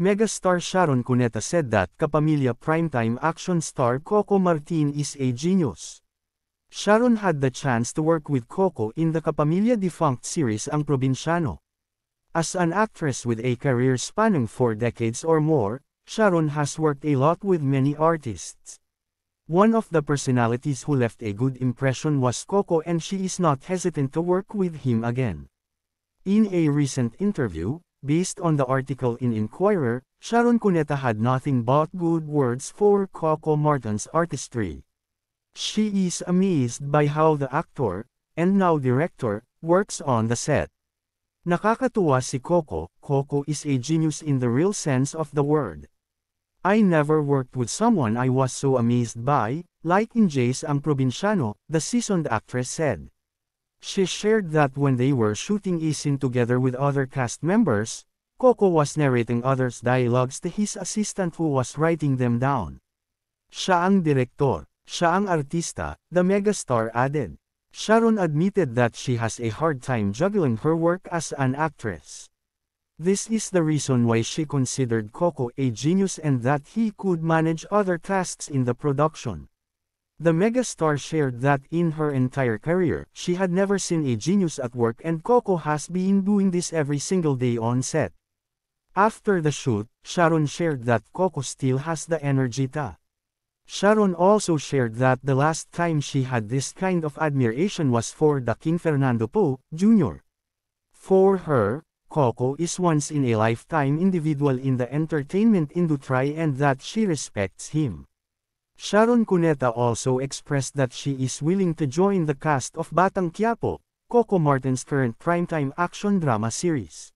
Megastar Sharon Cuneta said that Kapamilya primetime action star Coco Martin is a genius. Sharon had the chance to work with Coco in the Kapamilya defunct series Ang Probinsyano. As an actress with a career spanning 4 decades or more, Sharon has worked a lot with many artists. One of the personalities who left a good impression was Coco, and she is not hesitant to work with him again. In a recent interview, based on the article in Inquirer, Sharon Cuneta had nothing but good words for Coco Martin's artistry. She is amazed by how the actor, and now director, works on the set. Nakakatuwa si Coco. Coco is a genius in the real sense of the word. I never worked with someone I was so amazed by, like in Jay's Ang Probinsyano, the seasoned actress said. She shared that when they were shooting a scene together with other cast members, Coco was narrating others' dialogues to his assistant who was writing them down. Siya ang direktor, siya ang artista, the megastar added. Sharon admitted that she has a hard time juggling her work as an actress. This is the reason why she considered Coco a genius and that he could manage other tasks in the production. The megastar shared that in her entire career, she had never seen a genius at work, and Coco has been doing this every single day on set. After the shoot, Sharon shared that Coco still has the energy ta. Sharon also shared that the last time she had this kind of admiration was for the King Fernando Poe, Jr. For her, Coco is once-in-a-lifetime individual in the entertainment industry and that she respects him. Sharon Cuneta also expressed that she is willing to join the cast of Batang Quiapo, Coco Martin's current primetime action drama series.